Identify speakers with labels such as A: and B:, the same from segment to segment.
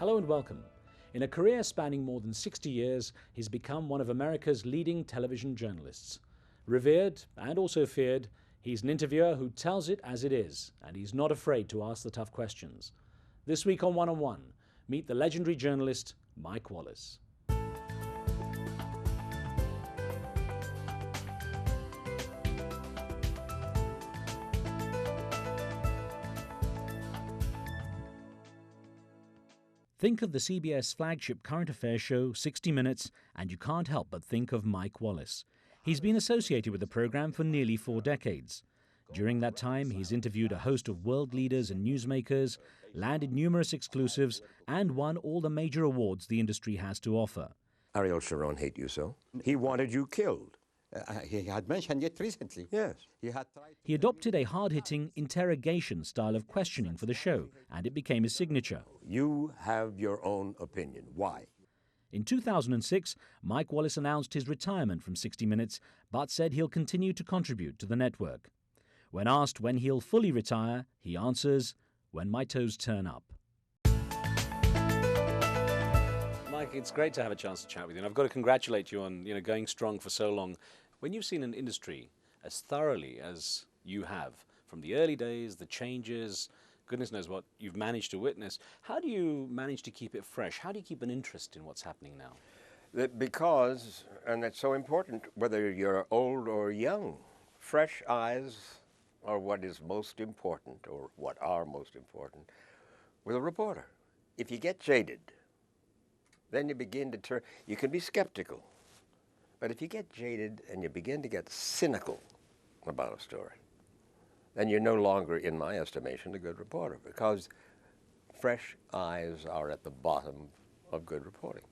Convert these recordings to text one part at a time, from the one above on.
A: Hello and welcome. In a career spanning more than 60 years, he's become one of America's leading television journalists. Revered and also feared, he's an interviewer who tells it as it is, and he's not afraid to ask the tough questions. This week on One, meet the legendary journalist Mike Wallace. Think of the CBS flagship current affairs show, 60 Minutes, and you can't help but think of Mike Wallace. He's been associated with the program for nearly 4 decades. During that time, he's interviewed a host of world leaders and newsmakers, landed numerous exclusives, and won all the major awards the industry has to offer.
B: Ariel Sharon hate you so? He wanted you killed.
C: He had mentioned it recently.
B: Yes.
A: He adopted a hard-hitting interrogation style of questioning for the show, and it became his signature.
B: You have your own opinion. Why?
A: In 2006, Mike Wallace announced his retirement from 60 Minutes, but said he'll continue to contribute to the network. When asked when he'll fully retire, he answers, "When my toes turn up." Mike, it's great to have a chance to chat with you, and I've got to congratulate you on going strong for so long. When you've seen an industry as thoroughly as you have, from the early days, the changes, goodness knows what you've managed to witness, how do you manage to keep it fresh? How do you keep an interest in what's happening now?
B: Because, and that's so important, whether you're old or young, fresh eyes are what is most important, or what are most important with a reporter. If you get jaded, then you begin to turn, you can be skeptical, but if you get jaded and you begin to get cynical about a story, then you're no longer, in my estimation, a good reporter, because fresh eyes are at the bottom of good reporting.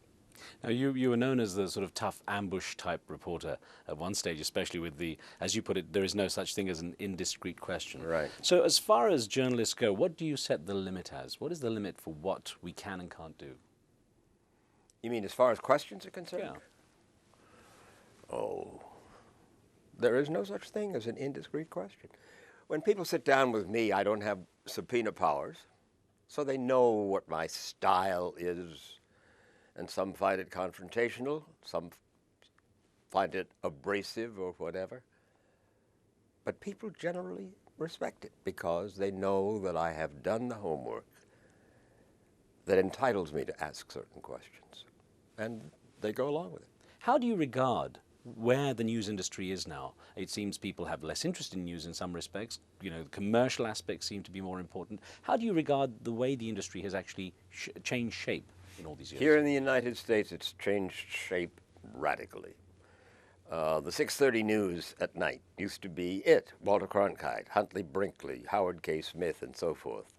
A: Now, you were known as the sort of tough ambush type reporter at one stage, especially with the, as you put it, there is no such thing as an indiscreet question.
B: Right.
A: So as far as journalists go, what do you set the limit as? What is the limit for what we can and can't do?
B: You mean as far as questions are concerned?
A: Yeah.
B: Oh, there is no such thing as an indiscreet question. When people sit down with me, I don't have subpoena powers, so they know what my style is, and some find it confrontational, some find it abrasive or whatever. But people generally respect it because they know that I have done the homework that entitles me to ask certain questions, and they go along with it.
A: How do you regard where the news industry is now? It seems people have less interest in news in some respects. The commercial aspects seem to be more important. How do you regard the way the industry has actually changed shape in all these years?
B: Here in the United States, it's changed shape radically. The 6:30 news at night used to be it. Walter Cronkite, Huntley Brinkley, Howard K. Smith, and so forth.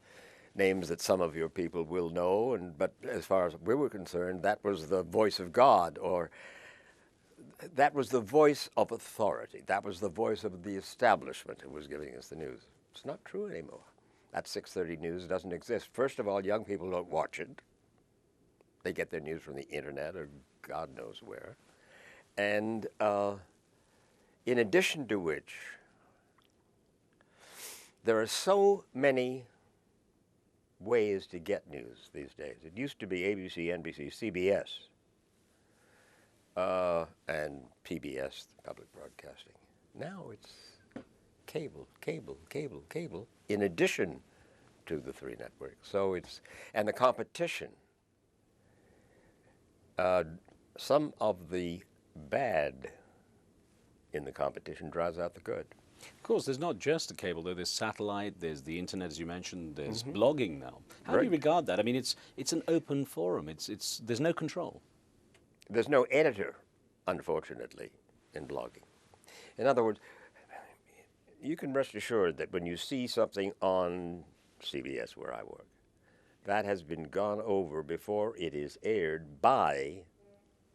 B: Names that some of your people will know, but as far as we were concerned, that was the voice of God, or that was the voice of authority. That was the voice of the establishment who was giving us the news. It's not true anymore. That 6:30 news doesn't exist. First of all, young people don't watch it. They get their news from the internet or God knows where. And in addition to which, there are so many ways to get news these days. It used to be ABC, NBC, CBS, and PBS, public broadcasting. Now it's cable, in addition to the 3 networks. So and the competition. Some of the bad in the competition drives out the good.
A: Of course, there's not just the cable, though. There's satellite, there's the internet, as you mentioned, there's blogging now. How do you regard that? I mean, it's an open forum. There's no control.
B: There's no editor, unfortunately, in blogging. In other words, you can rest assured that when you see something on CBS, where I work, that has been gone over before it is aired by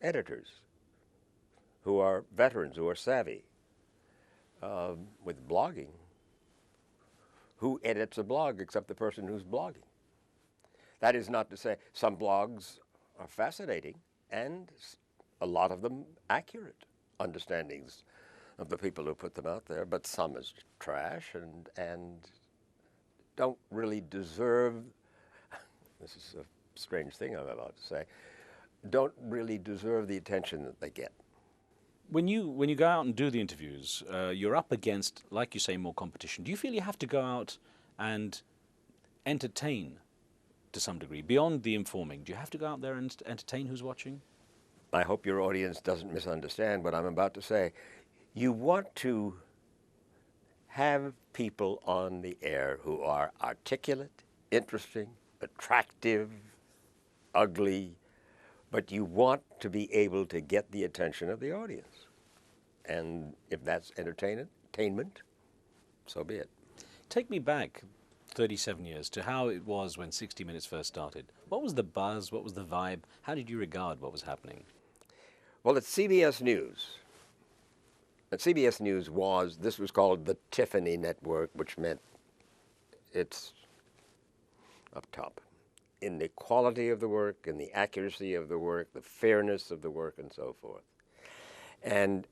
B: editors who are veterans, who are savvy. With blogging, who edits a blog except the person who's blogging? That is not to say some blogs are fascinating and a lot of them accurate understandings of the people who put them out there, but some is trash and don't really deserve, this is a strange thing I'm about to say, don't really deserve the attention that they get.
D: When you go out and do the interviews, you're up against, like you say, more competition. Do you feel you have to go out and entertain to some degree, beyond the informing? Do you have to go out there and entertain who's watching?
B: I hope your audience doesn't misunderstand what I'm about to say. You want to have people on the air who are articulate, interesting, attractive, ugly, but you want to be able to get the attention of the audience. And if that's entertainment, so be it.
D: Take me back 37 years to how it was when 60 Minutes first started. What was the buzz? What was the vibe? How did you regard what was happening?
B: Well, at CBS News, this was called the Tiffany Network, which meant it's up top in the quality of the work, in the accuracy of the work, the fairness of the work, and so forth. And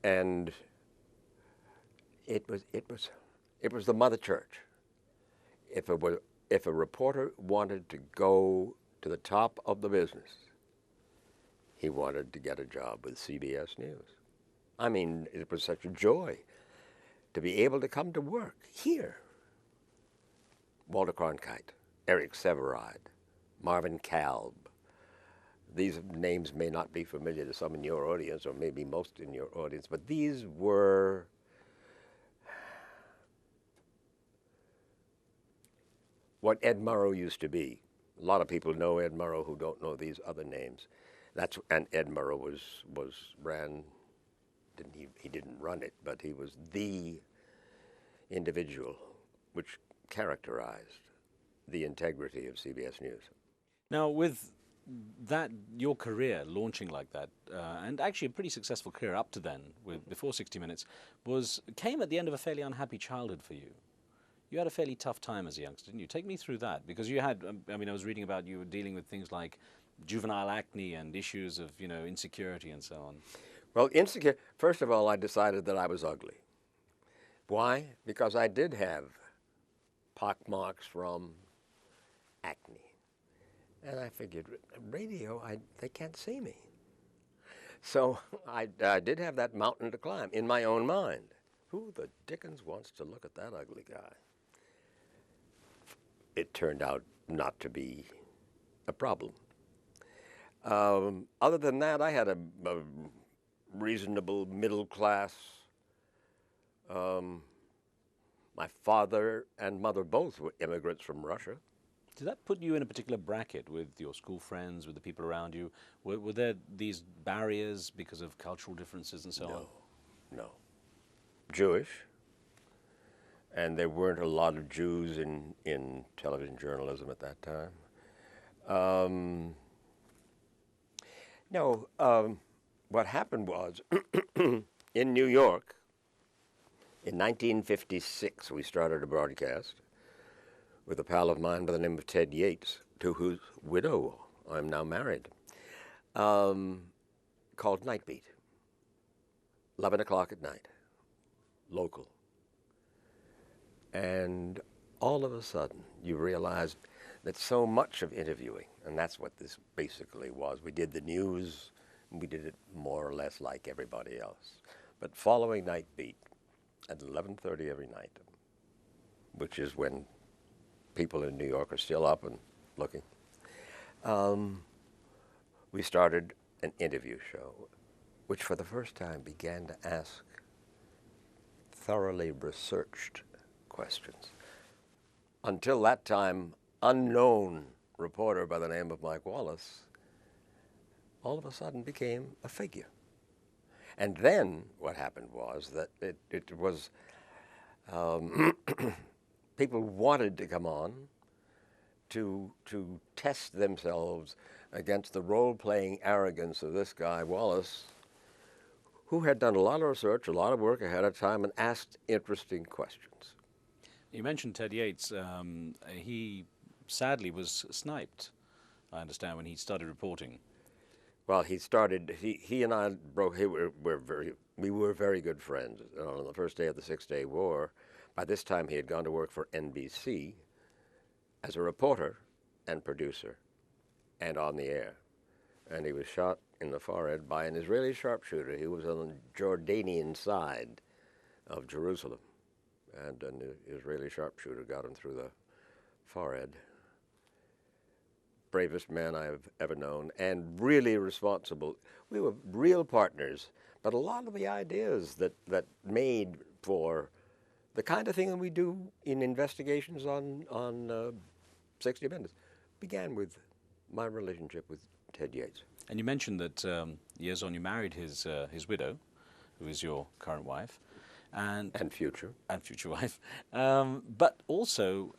B: it was the mother church. If a reporter wanted to go to the top of the business, he wanted to get a job with CBS News. I mean, it was such a joy to be able to come to work here. Walter Cronkite, Eric Sevareid, Marvin Kalb. These names may not be familiar to some in your audience, or maybe most in your audience, but these were what Ed Murrow used to be. A lot of people know Ed Murrow who don't know these other names. And Ed Murrow he didn't run it, but he was the individual which characterized the integrity of CBS News.
D: Now, with that, your career launching like that, and actually a pretty successful career up to then, before 60 Minutes, came at the end of a fairly unhappy childhood for you. You had a fairly tough time as a youngster, didn't you? Take me through that, because you had, I was reading about you were dealing with things like juvenile acne and issues of, insecurity and so on.
B: Well, first of all, I decided that I was ugly. Why? Because I did have pockmarks from acne. And I figured, radio, they can't see me. So I did have that mountain to climb in my own mind. Who the dickens wants to look at that ugly guy? It turned out not to be a problem. Other than that, I had a reasonable middle class. My father and mother both were immigrants from Russia.
D: Did that put you in a particular bracket with your school friends, with the people around you? Were there these barriers because of cultural differences and so on?
B: No. Jewish, and there weren't a lot of Jews in television journalism at that time. What happened was, in New York, in 1956, we started a broadcast with a pal of mine by the name of Ted Yates, to whose widow I'm now married, called Night Beat, 11 o'clock at night, local. And all of a sudden, you realized that so much of interviewing, and that's what this basically was. We did the news, and we did it more or less like everybody else. But following Night Beat at 11:30 every night, which is when people in New York are still up and looking, we started an interview show, which for the first time began to ask thoroughly researched questions. Until that time, unknown reporter by the name of Mike Wallace all of a sudden became a figure. And then what happened was that it was people wanted to come on to test themselves against the role-playing arrogance of this guy, Wallace, who had done a lot of research, a lot of work ahead of time, and asked interesting questions.
D: You mentioned Ted Yates. He sadly was sniped, I understand, when he started reporting.
B: Well, he and I we were very good friends. On the first day of the Six-Day War, by this time he had gone to work for NBC as a reporter and producer. and on the air. And he was shot in the forehead by an Israeli sharpshooter. He was on the Jordanian side of Jerusalem, and an Israeli sharpshooter got him through the forehead. Bravest man I've ever known, and really responsible. We were real partners, but a lot of the ideas that made for the kind of thing that we do in investigations on 60 Minutes began with my relationship with Ted Yates.
D: And you mentioned that years on you married his widow, who is your current wife, and
B: future
D: wife, but also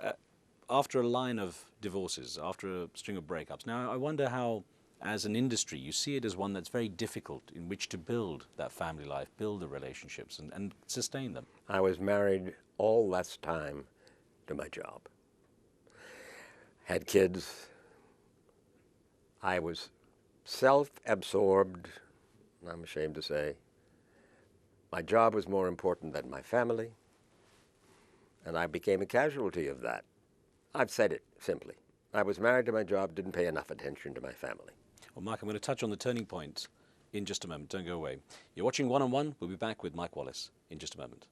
D: after a line of divorces, after a string of breakups. Now, I wonder how, as an industry, you see it as one that's very difficult in which to build that family life, build the relationships, and sustain them.
B: I was married all that time to my job. Had kids. I was self-absorbed, I'm ashamed to say. My job was more important than my family, and I became a casualty of that. I've said it simply. I was married to my job, didn't pay enough attention to my family.
D: Well, Mike, I'm going to touch on the turning point in just a moment. Don't go away. You're watching One on One. We'll be back with Mike Wallace in just a moment.